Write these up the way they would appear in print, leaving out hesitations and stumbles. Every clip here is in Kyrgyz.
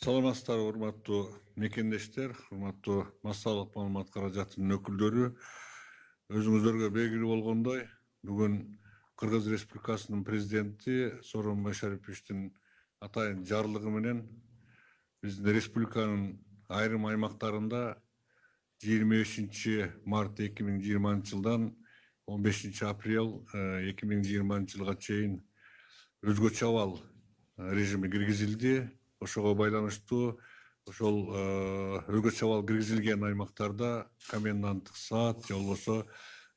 Саламатсыздарбы, урматтуу мекендештер, урматтуу массалык маалымат каражатынын өкүлдөрү. Өзүңүздөргө белгилүү болгондой, бүгүн Кыргыз Республикасынын президенти Сооронбай Шариповичтин атайын жарлыгы менен биздин республиканын айрым аймактарында 25 март 2020 жылдан 15 апрель 2020 жылга чейин өзгөчө абал режими киргизилди. Ошого байланыштуу ошол өзгөчө абал киргизилген аймактарда коменданттык саат же болбосо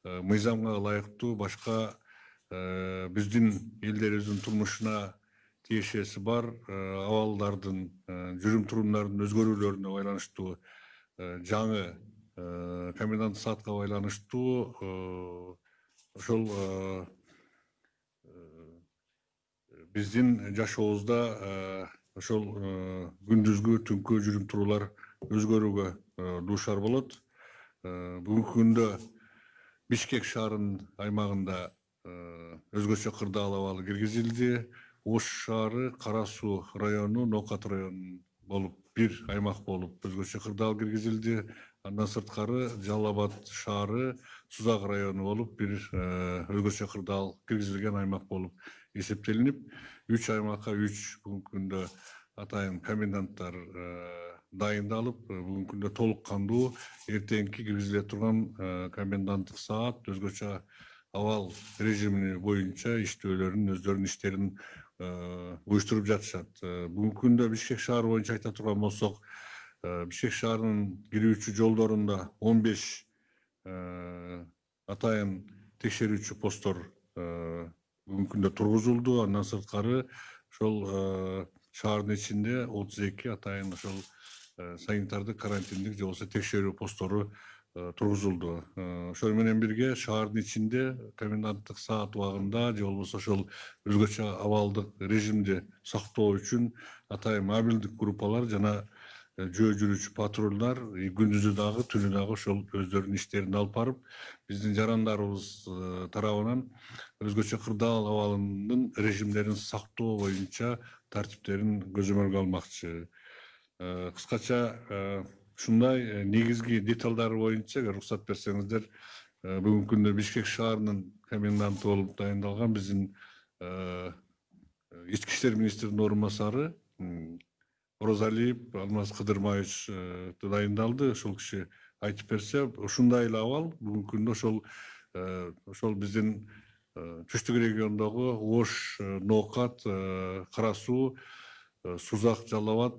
мыйзамга ылайыктуу башка биздин элдерибиздин турмушуна тиешеси бар абалдардын жүрүм турумдарынын өзгөрүүлөрүнө байланыштуу жаңы коменданттык саатка байланыштуу ошол биздин жашообузда ошол күндүзгү түнкү жүрүм туруулар өзгөрүүгө дуушар болот. Бүгүнкү күндө Бишкек шаарынын аймагында өзгөчө кырдаал абалы киргизилди. Ош шаары, Кара Суу району, Ноокат району болуп бир аймак болуп өзгөчө кырдаал киргизилди. Андан сырткары Жалал Абад шаары, Сузак району болуп бир өзгөчө кырдаал киргизилген аймак болуп эсептелинип, 3 аймакка 3 бүгүнкү күндө атайын коменданттар дайындалып, бүгүнкү күндө толук кандуу эртеңки киргизиле турган коменданттык саат өзгөчө абал режими боюнча иштөөлөрүн, өздөрүнүн иштерин уюштуруп жатышат. Бүгүнкү күндө Бишкек шаары боюнча айта турган болсок, Бишкек шаарынын кирүүчү жолдорунда 15 атайын текшерүүчү посттор бүгүнкү күндө тургузулду. Андан сырткары ошол шаардын ичинде 32 атайын ошол санитардык, карантиндик же болбосо текшерүү посттору тургузулду. Ошол менен бирге шаардын ичинде коменданттык саат убагында же болбосо ошол өзгөчө абалдык режимди сактоо үчүн атайын мобилдик группалар жана жөө жүрүүчү патрулдар күндүзү дагы түнү дагы ошол өздөрүнүн иштерин алып барып, биздин жарандарыбыз тарабынан өзгөчө кырдаал абалынын режимдерин сактоо боюнча тартиптерин көзөмөлгө алмакчы. Кыскача ушундай негизги деталдары боюнча уруксат берсеңиздер, бүгүнкү күндө Бишкек шаарынын коменданты болуп дайындалган биздин ички иштер министринин орун басары Орозалиев Алмаз Кыдырмаевич дайындалды. Ошол киши айтып берсе, ушундай эле абал бүгүнкү күндө ошол биздин түштүк региондогу Ош, Ноокат, Кара Суу, Сузак, Жалал Абад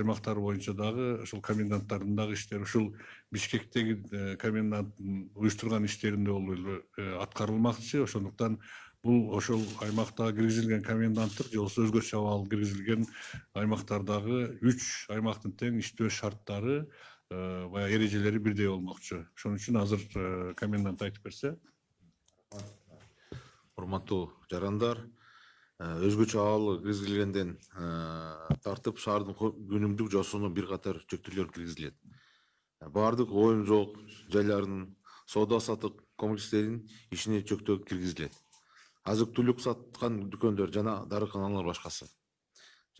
аймактары боюнча дагы ошол коменданттардын дагы иштери ушул Бишкектеги коменданттын уюштурган иштеринде болуп аткарылмакчы. Ошондуктан бул ошол аймактагы киргизилген коменданттык же болбосо өзгөчө абал киргизилген аймактардагы 3 аймактын тең иштөө шарттары, баягы эрежелери бирдей болмокчу. Ошон үчүн азыр комендант айтып берсе. Урматтуу жарандар, өзгөчө абалы киргизилгенден тартып шаардын күнүмдүк жашоону бир катар чектөөлөр киргизилет. Баардык оюн-жоок жайларынын, соода саттык комплекстеринин ишине чектөө киргизилет. Азык-түлүк саткан дүкөндөр жана дарыканалар башкасы.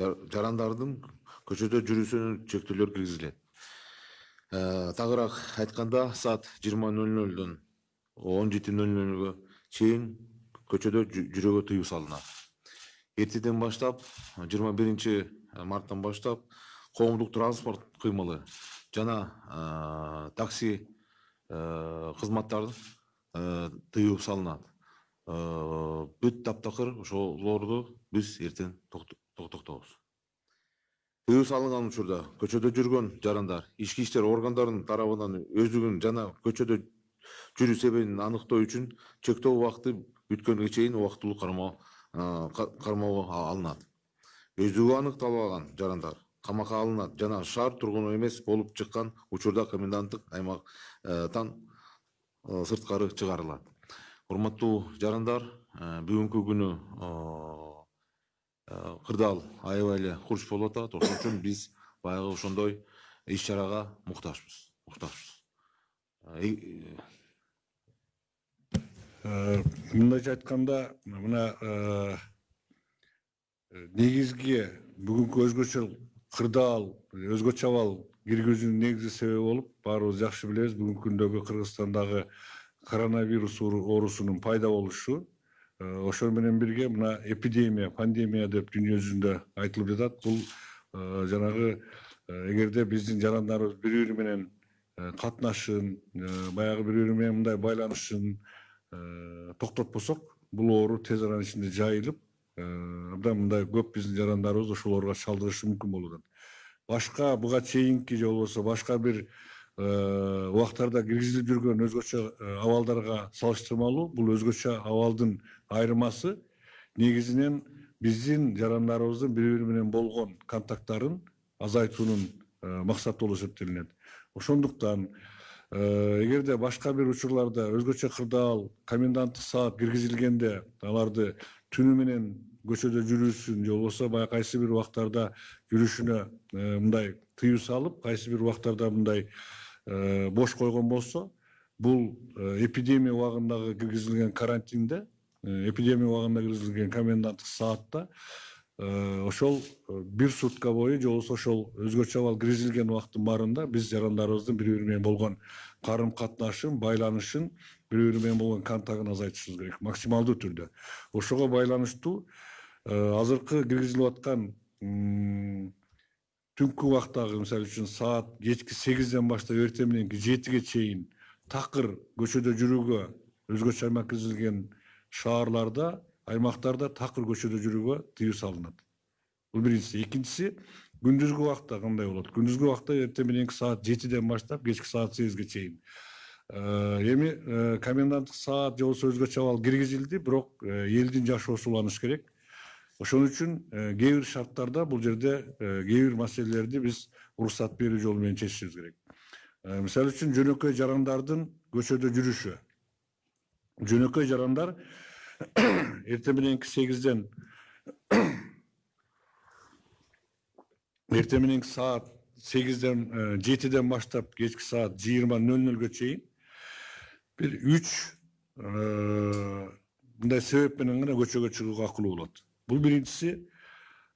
Жарандардын көчөдө жүрүүсүнө чектөөлөр киргизилет. Тагыраак айтканда, саат 20:00дон 17:00га чейин көчөдө жүрүүгө тыюу салынат. Эртеден баштап, 21 марттан баштап, коомдук транспорт кыймылы жана такси кызматтарын тыюу салынат. Бүт таптакыр ошолорду биз эртең токтотобуз. Тыюу салынган учурда көчөдө жүргөн жарандар ички иштер органдарынын тарабынан өздүгүн жана көчөдө жүрүү себебин аныктоо үчүн чектөө убакыты бүткөнгө чейин убактылуу кармоого алынат. Өздүгү аныкталбаган жарандар камакка алынат жана шаар тургуну эмес болуп чыккан учурда коменданттык аймактан сырткары чыгарылат. Урматтуу жарандар, бүгүнкү күнү кырдаал аябай эле курч болуп атат. Ошон үчүн биз баягы ошондой иш-чарага муктажбыз. Мындайча айтканда, мына негизги бүгүнкү өзгөчө кырдаал, өзгөчө абал киргизүүнүн негизги себеби болуп, баарыбыз жакшы билебиз, бүгүнкү күндөгү Кыргызстандагы коронавирус оорусунун пайда болушу, ошол менен бирге мына эпидемия, пандемия деп дүйнө жүзүндө айтылып жатат. Бул жанагы эгерде биздин жарандарыбыз бири бири менен катнашын, баягы бири бири менен мындай байланышын токтотпосок, бул оору тез аранын ичинде жайылып, абдан мындай көп биздин жарандарыбыз ошолорго чалдыгышы мүмкүн болуп атат. Башка буга чейинки же болбосо башка бир убактарда киргизилип жүргөн өзгөчө абалдарга салыштырмалуу бул өзгөчө абалдын айырмасы негизинен биздин жарандарыбыздын бири бири менен болгон контакттарын азайтуунун максаты болуп эсептелинет. Ошондуктан эгерде башка бир учурларда өзгөчө кырдаал коменданттык саат киргизилгенде аларды түнү менен көчөдө жүрүүсүн же болбосо баягы кайсы бир убактарда жүрүшүнө мындай тыюу салып, кайсы бир убактарда мындай бош койгон болсо, бул эпидемия убагындагы киргизилген карантинде, эпидемия убагында киргизилген коменданттык саатта ошол бир сутка бою же болбосо ошол өзгөчө абал киргизилген убакыттын баарында биз жарандарыбыздын бири бири менен болгон карым катнашын, байланышын, бири бири менен болгон контактын азайтышыбыз керек максималдуу түрдө. Ошого байланыштуу азыркы киргизилип аткан түнкү убактагы, мисалы үчүн саат кечки 8ден баштап эртең мененки 7ге чейин такыр көчөдө жүрүүгө өзгөчө аймак киргизилген шаарларда, аймактарда такыр көчөдө жүрүүгө тыюу салынат. Бул биринчиси. Экинчиси, күндүзгү убакта кандай болот? Күндүзгү убакта эртең мененки саат 7ден баштап кечки саат 8ге чейин. Эми коменданттык саат же болбосо өзгөчө абал киргизилди, бирок элдин жашоосу уланыш керек. Ошон үчүн кээ бир шарттарда бул жерде кээ бир маселелерди биз уруксат берүү жолу менен чечишибиз керек. Мисалы үчүн жөнөкөй жарандардын көчөдө жүрүшү. Жөнөкөй жарандар эртең мененки 8ден эртең мененки саат 8ден 7ден баштап кечки саат 20:00-га чейин бир 3 мындай себеп менен гана көчөгө чыгууга акылуу болот. Бул биринчиси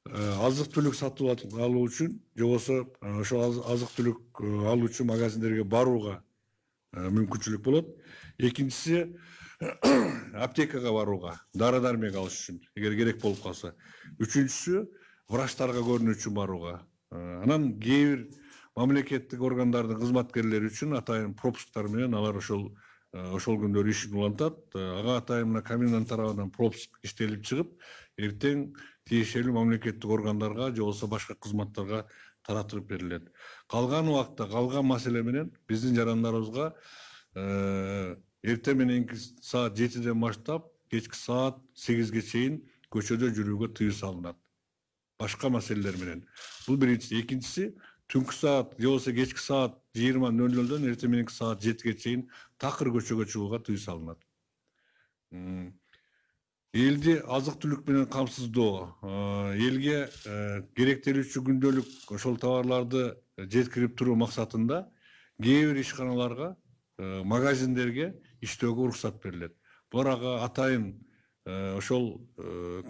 азык түлүк сатып алуу үчүн же болбосо ошол азык түлүк алуу үчүн магазиндерге барууга мүмкүнчүлүк болот. Экинчиси аптекага барууга, дары-дармек алыш үчүн, эгер керек болуп калса. Үчүнчүсү врачтарга көрүнүү үчүн барууга. Анан кээ бир мамлекеттик органдардын кызматкерлери үчүн атайын пропусктар менен алар ошол күндөрү ишин улантат. Ага атайын мына комендант тарабынан пропуск иштелип чыгып, эртең тиешелүү мамлекеттик органдарга же болбосо башка кызматтарга таратылып берилет. Калган убакта, калган маселе менен биздин жарандарыбызга эртең мененки саат 7ден баштап кечки саат 8ге чейин көчөдө жүрүүгө тыюу салынат. Башка маселелер менен. Бул биринчиси. Экинчиси, түнкү саат же болбосо кечки саат 20:00-дөн эртең мененки саат 7ге чейин такыр көчөгө чыгууга тыюу салынат. Элди азык түлүк менен камсыздоо, элге керектелүүчү күндөлүк ошол товарларды жеткирип туруу максатында кээ бир ишканаларга, магазиндерге иштөөгө уруксат берилет. Булар ага атайын ошол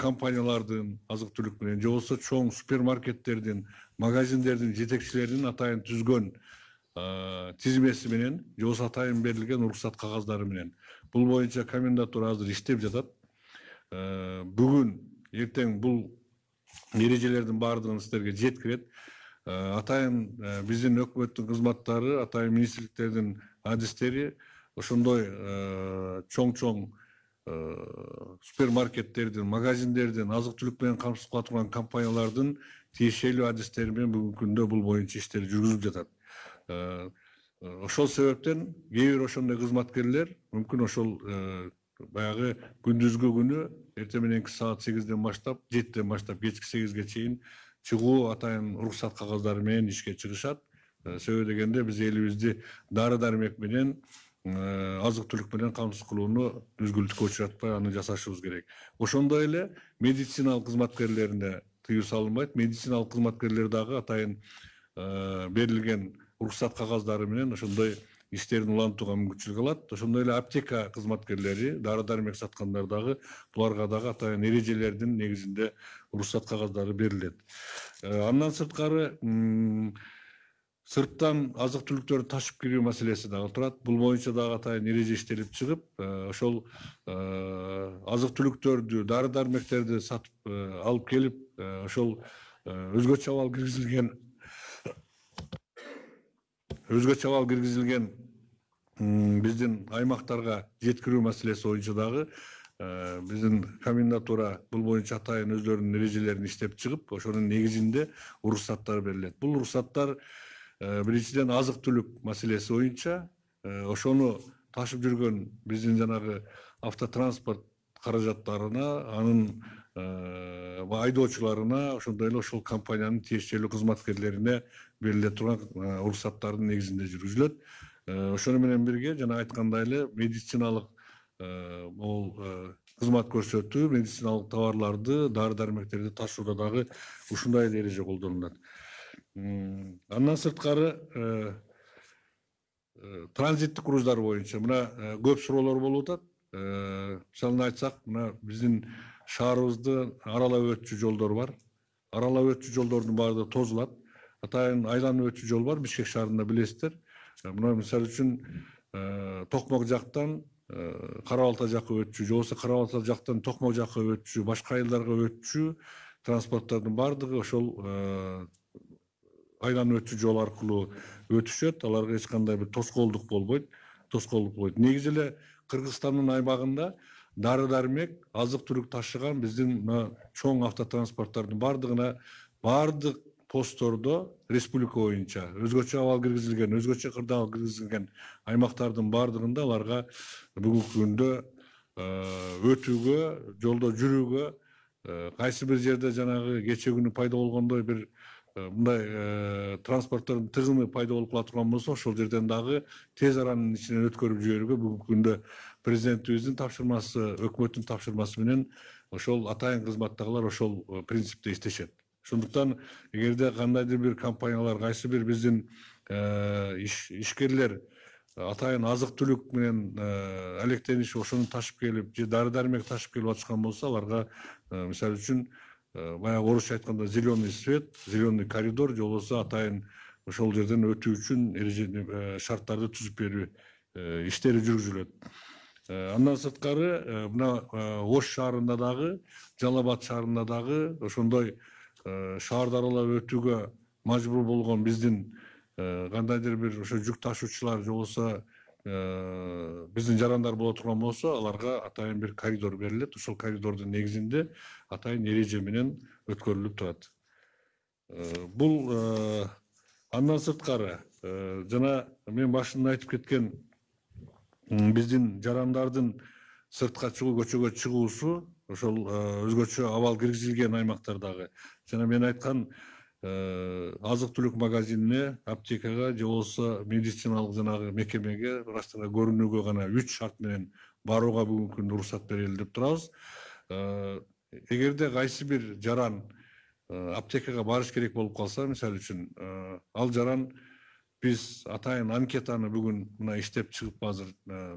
компаниялардын азык түлүк менен же болбосо чоң супермаркеттердин, магазиндердин жетекчилеринин атайын түзгөн тизмеси менен же болбосо атайын берилген уруксат кагаздары менен. Бул боюнча комендатура азыр иштеп жатат. Бүгүн эртең бул эрежелердин баардыгын сиздерге жеткирет. Атайын биздин өкмөттүн кызматтары, атайын министрликтердин адистери ошондой чоң супермаркеттердин, магазиндердин, азык түлүк менен камсыз кыла турган компаниялардын тиешелүү адистери менен бүгүнкү күндө бул боюнча иштер жүргүзүлүп жатат. Ошол себептен кээ бир ошондой кызматкерлер мүмкүн ошол баягы күндүзгү күнү эртең мененки саат 8ден баштап, 7ден баштап кечки 8ге чейин чыгуу атайын уруксат кагаздары менен ишке чыгышат. Себеби дегенде биз элибизди дары-дармек менен, азык түлүк менен камсыз кылууну дүзгүлтүккө учуратпай аны жасашыбыз керек. Ошондой эле медициналык кызматкерлерине тыюу салынбайт. Медициналык кызматкерлер дагы атайын берилген уруксат кагаздары менен ошондой иштерин улантууга мүмкүнчүлүк алат. Ошондой эле аптека кызматкерлери, дары дармек саткандар дагы буларга дагы атайын эрежелердин негизинде уруксат кагаздары берилет. Андан сырткары сырттан азык түлүктөрдү ташып кирүү маселеси дагы турат. Бул боюнча дагы атайын эреже иштелип чыгып, ошол азык түлүктөрдү, дары дармектерди сатып алып келип, ошол өзгөчө абал киргизилген биздин аймактарга жеткирүү маселеси боюнча дагы биздин комендатура бул боюнча атайын өздөрүнүн эрежелерин иштеп чыгып, ошонун негизинде уруксаттар берилет. Бул уруксаттар биринчиден азык түлүк маселеси боюнча ошону ташып жүргөн биздин жанагы автотранспорт каражаттарына, анын айдоочуларына, ошондой эле ошол компаниянын тиешелүү кызматкерлерине бериле турган уруксаттардын негизинде жүргүзүлөт. Ошону менен бирге жана айткандай эле медициналык кызмат көрсөтүү, медициналык товарларды, дары дармектерди ташууда дагы ушундай эле эреже колдонулат. Андан сырткары транзиттик крууздар боюнча мына көп суроолор болуп атат. Мисалын айтсак, мына биздин шаарыбызды аралап өтчү жолдор бар. Аралап өтчү жолдордун баардыгы тозулат. Атайын айланып өтчү жол бар, Бишкек шаарында билесиздер. Мына мисалы үчүн Токмок жактан Кара-Балта жакка өтчү, же болбосо Кара-Балта жактан Токмок жакка өтчү, башка айылдарга өтчү транспорттардын баардыгы ошол айланып өтчү жол аркылуу өтүшөт. Аларга эч кандай бир тоскоолдук болбойт. Негизи эле Кыргызстандын аймагында дары дармек, азык түлүк ташыган биздин чоң автотранспорттардын баардыгына баардык посттордо республика боюнча өзгөчө абал киргизилген, өзгөчө кырдаал киргизилген аймактардын баардыгында аларга бүгүнкү күндө өтүүгө, жолдо жүрүүгө, кайсы бир жерде жанагы кече күнү пайда болгондой бир мындай транспорттордун тыгымы пайда болуп кала турган болсо, ошол жерден дагы тез аранын ичинен өткөрүп жиберүүгө бүгүнкү күндө президентибиздин тапшырмасы, өкмөттүн тапшырмасы менен ошол атайын кызматтагылар ошол принципте иштешет. Ошондуктан эгерде кандайдыр бир компаниялар, кайсы бир биздин ишкерлер атайын азык түлүк менен алектенишип, ошону ташып келип, же дары дармек ташып келип атышкан болсо, аларга мисалы үчүн баягы орусча айтканда зеленый свет, зеленый коридор, же болбосо атайын ошол жерден өтүү үчүн шарттарды түзүп берүү иштери жүргүзүлөт. Андан сырткары мына Ош шаарында дагы, Жалал Абад шаарында дагы ошондой шаарды аралап өтүүгө мажбур болгон биздин кандайдыр бир ошо жүк ташуучулар, же болбосо биздин жарандар боло турган болсо, аларга атайын бир коридор берилет. Ошол коридордун негизинде атайын эреже менен өткөрүлүп турат. Бул андан сырткары жана мен башында айтып кеткен биздин жарандардын сыртка чыгуу, көчөгө чыгуусу ошол өзгөчө абал киргизилген аймактардагы жана мен айткан азык түлүк магазинине, аптекага, же болбосо медициналык жанагы мекемеге, врачтарга көрүнүүгө гана 3 шарт менен барууга бүгүнкү күндө уруксат берели деп турабыз. Эгерде кайсы бир жаран аптекага барыш керек болуп калса, мисалы үчүн ал жаран биз атайын анкетаны бүгүн мына иштеп чыгып азыр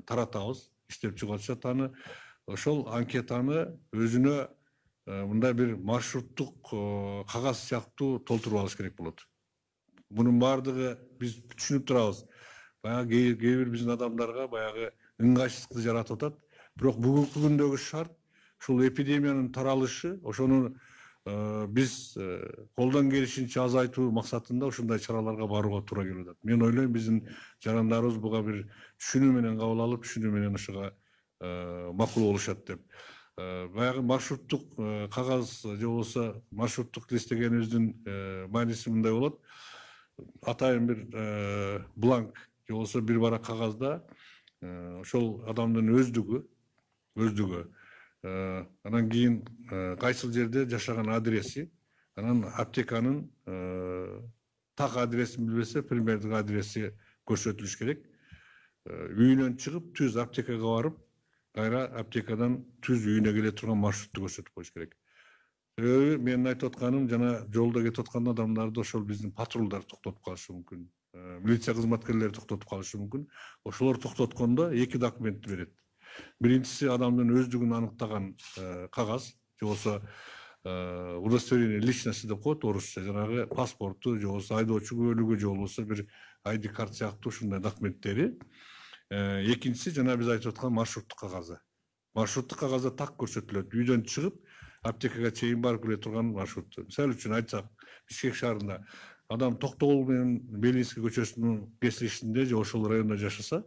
таратабыз, иштеп чыгып атышат аны. Ошол анкетаны өзүнө мындай бир маршруттук кагаз сыяктуу толтуруп алыш керек болот. Мунун баардыгы биз түшүнүп турабыз. Баягы кээ бир биздин адамдарга баягы ыңгайсыздыкты жаратып атат. Бирок бүгүнкү күндөгү шарт ушул эпидемиянын таралышы, ошону биз колдон келишинче азайтуу максатында ушундай чараларга барууга туура келип атат. Мен ойлойм биздин жарандарыбыз буга бир түшүнүү менен кабыл алып, түшүнүү менен ошого макул болушат деп. Баягы маршруттук кагаз же болбосо маршруттук листегенибиздин мааниси мындай болот. Атайын бир бланк же болбосо бир барак кагазда ошол адамдын өздүгү, анан кийин кайсыл жерде жашаган адреси, анан аптеканын так адресин билбесе, примердик адреси көрсөтүлүш керек. Үйүнөн чыгып, түз аптекага барып, кайра аптекадан түз үйүнө келе турган маршрутту көрсөтүп коюш керек. Себеби менин айтып атканым, жана жолдо кетип аткан адамдарды ошол биздин патрулдар токтотуп калышы мүмкүн. милиция кызматкерлери токтотуп калышы мүмкүн. Ошолор токтоткондо эки документти берет. Биринчиси адамдын өздүгүн аныктаган кагаз, же болбосо удостоверение личности деп коет орусча, жанагы паспорту, же болбосо айдоочу күбөлүгү, же болбосо бир ID карт сыяктуу ушундай документтери. Экинчиси жана биз айтып аткан маршруттук кагазы. Маршруттук кагазда так көрсөтүлөт. Үйдөн чыгып аптекага чейин барып келе турган маршрут. Мисалы үчүн айтсак, Бишкек шаарында адам Токтогул менен Белинский көчөсүнүн кесилишинде же ошол райондо жашаса,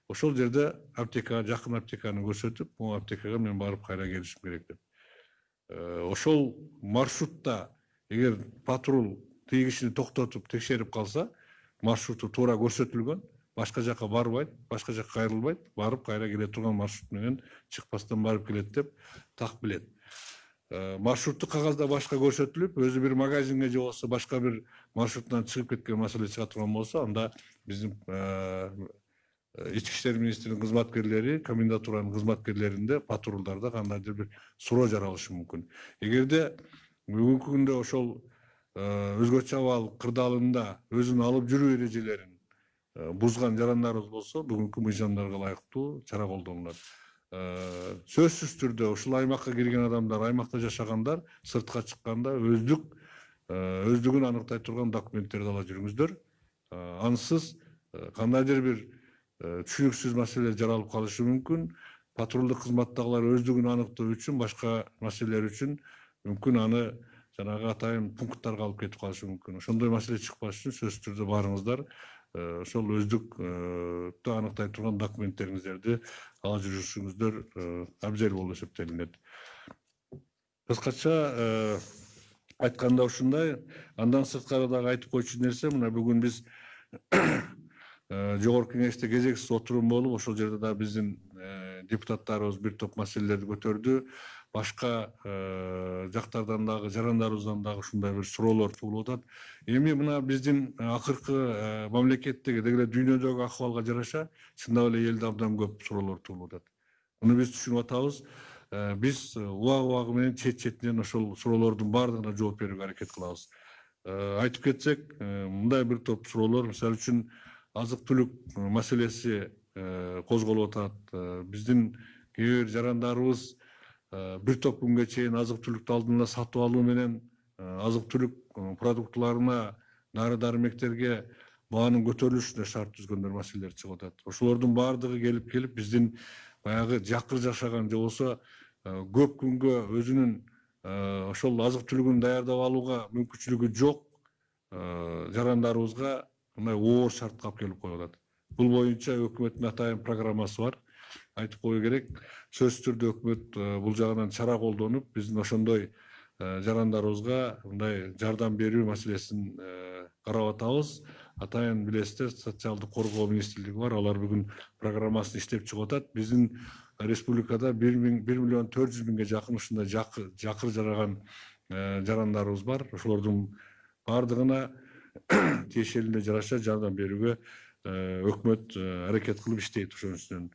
ошол жерде аптека, жакын аптеканы көрсөтүп, могу аптекага мен барып кайра келишим керек деп. Ошол маршрутта эгер патруль тиги кишини токтотуп текшерип калса, маршруту туура көрсөтүлгөн, башка жака барбайт, башка жака кайрылбайт, барып кайра келе турган маршрут менен чыкпастан барып келет деп так билет. Маршруттук кагазда башка көрсөтүлүп, өзү бир магазинге же болбосо башка бир маршруттан чыгып кеткен маселе чыга турган болсо, анда биздин Ички иштер министринин кызматкерлери, комендатуранын кызматкерлеринде, патрулдарда кандайдыр бир суроо жаралышы мүмкүн. Эгерде бүгүнкү күндө ошол өзгөчө абал кырдаалында өзүн алып жүрүү эрежелерин бузган жарандарыбыз болсо, бүгүнкү мыйзамдарга ылайыктуу чара колдонулат. Сөзсүз түрдө ушул аймакка кирген адамдар, аймакта жашагандар сыртка чыкканда өздүгүн аныктай турган документтерди ала жүрүңүздөр. Ансыз кандайдыр бир түшүнүксүз маселелер жаралып калышы мүмкүн. Патрулдук кызматтагылар өздүгүн аныктоо үчүн, башка маселелер үчүн мүмкүн аны жанагы атайын пункттарга алып кетип калышы мүмкүн. Ошондой маселе чыкпаш үчүн сөзсүз түрдө барыңыздар ошол өздүктү аныктай турган документтериңиздерди ала жүрүшүңүздөр абзел болуп эсептелинет. Кыскача айтканда ушундай. Андан сырткары дагы айтып койчу нерсе, мына бүгүн биз Жогорку кеңеште кезексиз отурум болуп, ошол жерде да биздин депутаттарыбыз бир топ маселелерди көтөрдү. Башка жактардан дагы, жарандарыбыздан дагы ушундай бир суроолор туулуп атат. Эми мына биздин акыркы мамлекеттеги, деги эле дүйнөдөгү акыбалга жараша, чындап эле элде абдан көп суроолор туулуп атат. Муну биз түшүнүп атабыз. Биз убагы менен чет-четинен ошол суроолордун баардыгына жооп берүүгө аракет кылабыз. Айтып кетсек, мындай бир топ суроолор, мисалы үчүн азык-түлүк маселеси козголуп атат. Биздин кээ бир жарандарыбыз бир топ күнгө чейин азык-түлүктү алдын ала сатып алуу менен азык-түлүк продуктуларына, дары-дармектерге баанын көтөрүлүшүнө шарт түзгөндөр маселелер чыгып атат. Ошолордун баардыгы келип биздин баягы жакыр жашаган, же болбосо көп күнгө өзүнүн ошол азык-түлүгүн даярдап алууга мүмкүнчүлүгү жок жарандарыбызга мындай оор шартка алып келип коюп атат. Бул боюнча өкмөттүн атайын программасы бар. Айтып кою керек, сөзсүз түрдө өкмөт бул жагынан чара колдонуп, биздин ошондой жарандарыбызга мындай жардам берүү маселесин карап атабыз. Атайын билесиздер, социалдык коргоо министрлиги бар, алар бүгүн программасын иштеп чыгып атат. Биздин республикада 1 миллион 400 миңге жакын ушундай жакыр жараган жарандарыбыз бар. Ошолордун баардыгына тиешелине жараша жардам берүүгө өкмөт аракет кылып иштейт ошон үстүнөн.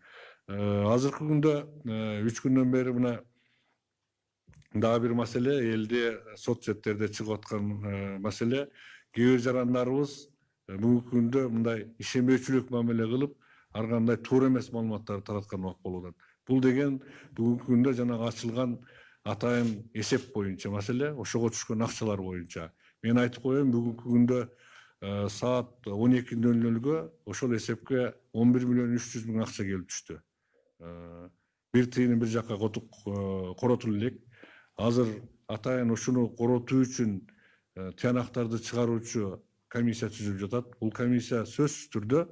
Азыркы күндө 3 күндөн бери мына дагы бир маселе, элде сот четтерде чыгып аткан маселе. Кээ бир жарандарыбыз бүгүнкү күндө мындай ишенбөөчүлүк мамиле кылып, ар кандай туура эмес маалыматтарды тараткан убак болуп атат. Бул деген бүгүнкү күндө жанагы ачылган атайын эсеп боюнча маселе, ошого түшкөн акчалар боюнча. Мен айтып коеюн, бүгүнкү күндө саат 12:00 ошол эсепке 11 миллион 300 миң акча келип түштү. Бир тыйыны бир жакка коротулуп элек. Азыр атайын ушуну коротуу үчүн тыянактарды чыгаруучу комиссия түзүлүп жатат. Бул комиссия сөзсүз түрдө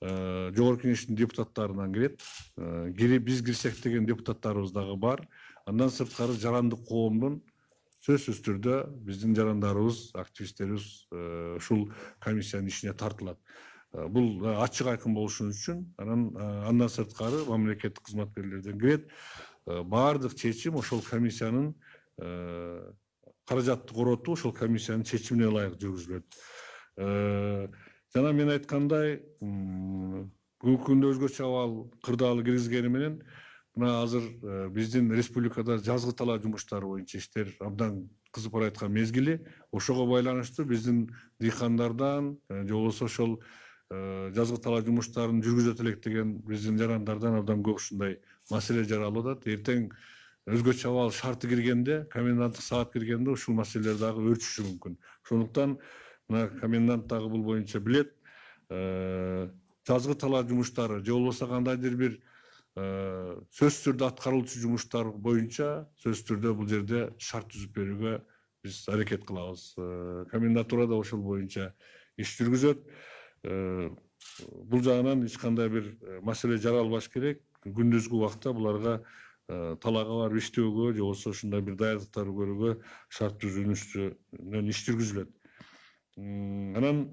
Жогорку кеңештин депутаттарынан кирет. Биз кирсек деген депутаттарыбыз дагы бар. Андан сырткары жарандык коомдун сөзсүз түрдө биздин жарандарыбыз, активисттерибиз ушул комиссиянын ишине тартылат. Бул ачык айкын болушу үчүн андан сырткары мамлекеттик кызматкерлерден кирет. Баардык чечим ошол комиссиянын каражатты коротуу ошол комиссиянын чечимине ылайык жүргүзүлөт. Жана мен айткандай, бүгүнкү күндө өзгөчө абал кырдаалы киргизгени менен мына азыр биздин республикада жазгы талаа жумуштары боюнча иштер абдан кызып бараткан мезгили. Ошого байланыштуу биздин дыйкандардан же болбосо ошол жазгы талаа жумуштарын жүргүзөт элек деген биздин жарандардан абдан көп ушундай маселе жаралып атат. Эртең өзгөчө абал шарты киргенде, коменданттык саат киргенде ушул маселелер дагы өрчүшү мүмкүн. Ошондуктан мына комендант дагы бул боюнча билет. Жазгы талаа жумуштары же болбосо кандайдыр бир сөзсүз түрдө аткарылчу жумуштар боюнча сөзсүз түрдө бул жерде шарт түзүп берүүгө биз аракет кылабыз. Комендатура да ошол боюнча иш жүргүзөт. Бул жагынан эч кандай бир маселе жаралбаш керек. Күндүзгү убакта буларга талаага барып иштөөгө же болбосо ушундай бир даярдыктарды көрүүгө шарт түзүүнүн үстүнөн иш жүргүзүлөт. Анан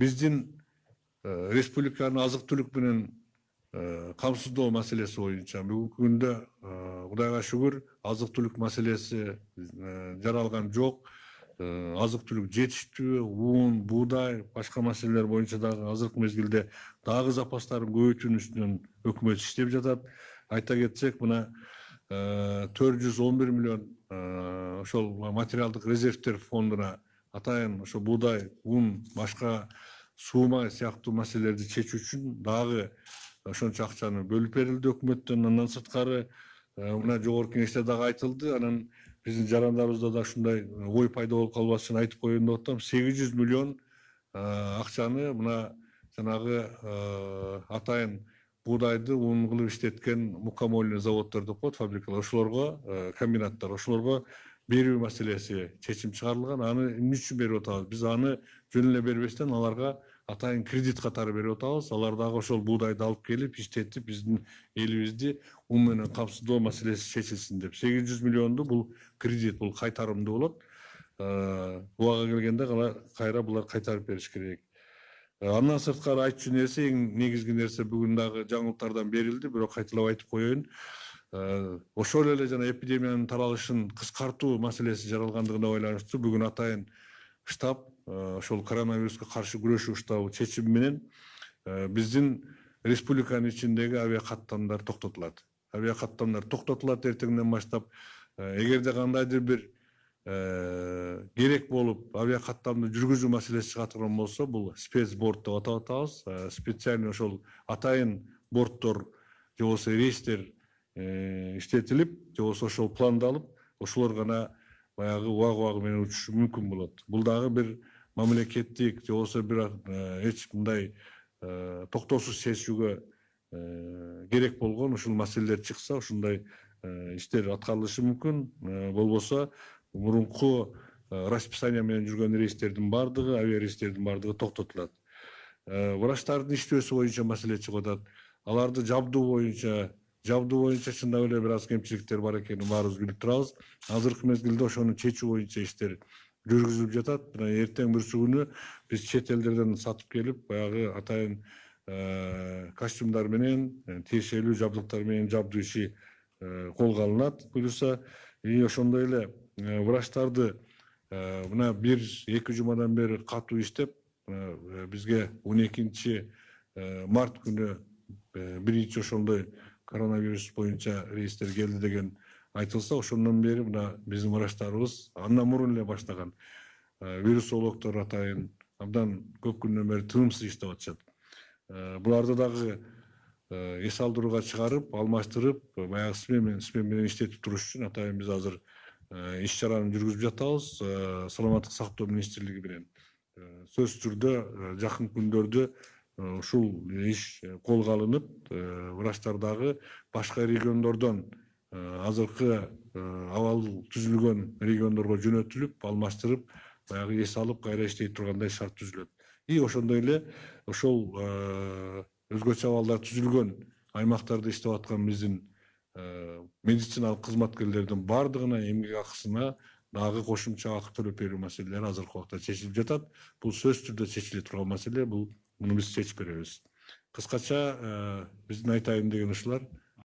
биздин республиканын азык түлүк менен камсыздоо маселеси боюнча бүгүнкү күндө Кудайга шүгүр азык түлүк маселеси жаралган жок. Азык түлүк жетиштүү, уун, буудай, башка маселелер боюнча дагы азыркы мезгилде дагы запастарын көбөйтүүнүн үстүнөн өкмөт иштеп жатат. Айта кетсек, мына 411 миллион ошол материалдык резервтер фондуна атайын ошо буудай, ун, башка суу май сыяктуу маселелерди чечүү үчүн дагы ошончо акчаны бөлүп берилди өкмөттөн. Андан сырткары мына жогорку кеңеште дагы айтылды. Анан биздин жарандарыбызда да ушундай ой пайда болуп калбаш үчүн айтып коеюн деп атам. 800 миллион акчаны мына жанагы атайын буудайды ун кылып иштеткен мукомольный заводдор деп коет, фабрикалар, ошолорго, комбинаттар, ошолорго берүү маселеси чечим чыгарылган. Аны эмне үчүн берип атабыз? Биз аны жөн эле бербестен аларга атайын кредит катары берип атабыз. Алар дагы ошол буудайды алып келип иштетип биздин элибизди ун менен камсыздоо маселеси чечилсин деп. 800 миллионду бул кредит, бул кайтарымдуу болот. Убага келгенде кайра булар кайтарып бериш керек. Андан сырткары айтчу нерсе, эң негизги нерсе бүгүн дагы жаңылыктардан берилди, бирок кайталап айтып коеюн. Ошол эле жана эпидемиянын таралышын кыскартуу маселеси жаралгандыгына байланыштуу бүгүн атайын штаб ошол коронавируска каршы күрөшүү штабы чечими менен биздин республиканын ичиндеги авиакаттамдар токтотулат. Авиакаттамдар токтотулат эртеңден баштап. Эгерде кандайдыр бир керек болуп авиакаттамды жүргүзүү маселеси чыга турган болсо, бул спецборд деп атап атабыз. Специальный ошол атайын борттор же болбосо рейстер иштетилип, же болбосо ошол пландалып, ошолор гана баягы убагы менен учушу мүмкүн болот. Бул дагы бир мамлекеттик же болбосо бир эч мындай токтоосуз чечүүгө керек болгон ушул маселелер чыкса, ушундай иштер аткарылышы мүмкүн. Болбосо мурунку расписание менен жүргөн рейстердин бардыгы, авиарейстердин бардыгы токтотулат. Врачтардын иштөөсү боюнча маселе чыгып атат. Аларды жабдуу боюнча чындап эле бир аз кемчиликтер бар экенин баарыбыз билип турабыз. Азыркы мезгилде ошону чечүү боюнча иштер жүргүзүлүп жатат. Мына эртең бүрсү күнү биз чет элдерден сатып келип, баягы атайын костюмдар менен, тиешелүү жабдыктар менен жабдуу иши колго алынат. Буюрса, ошондой эле врачтарды мына 1-2 жумадан бери катуу иштеп, бизге 12 март күнү биринчи ошондой коронавирус боюнча рейстер келди деген айтылса, ошондон бери мына биздин врачтарыбыз андан мурун эле баштаган вирусологдор атайын абдан көп күндөн бери тынымсыз иштеп атышат. Буларды дагы эс алдырууга чыгарып, алмаштырып, баягы смен менен иштетип туруш үчүн атайын биз азыр иш чараны жүргүзүп жатабыз. Саламаттык сактоо министрлиги менен сөзсүз түрдө жакын күндөрдө ушул иш колго алынып, врачтар дагы башка региондордон азыркы абал түзүлгөн региондорго жөнөтүлүп, алмаштырып, баягы эс алып кайра иштей тургандай шарт түзүлөт. Ошондой эле ошол өзгөчө абалдар түзүлгөн аймактарда иштеп аткан биздин медициналык кызматкерлердин бардыгына эмгек акысына дагы кошумча акы төлөп берүү маселелери азыркы убакта чечилип жатат. Бул сөзсүз түрдө чечиле турган маселе, муну биз чечип беребиз. Кыскача биздин айтайын деген ушулар.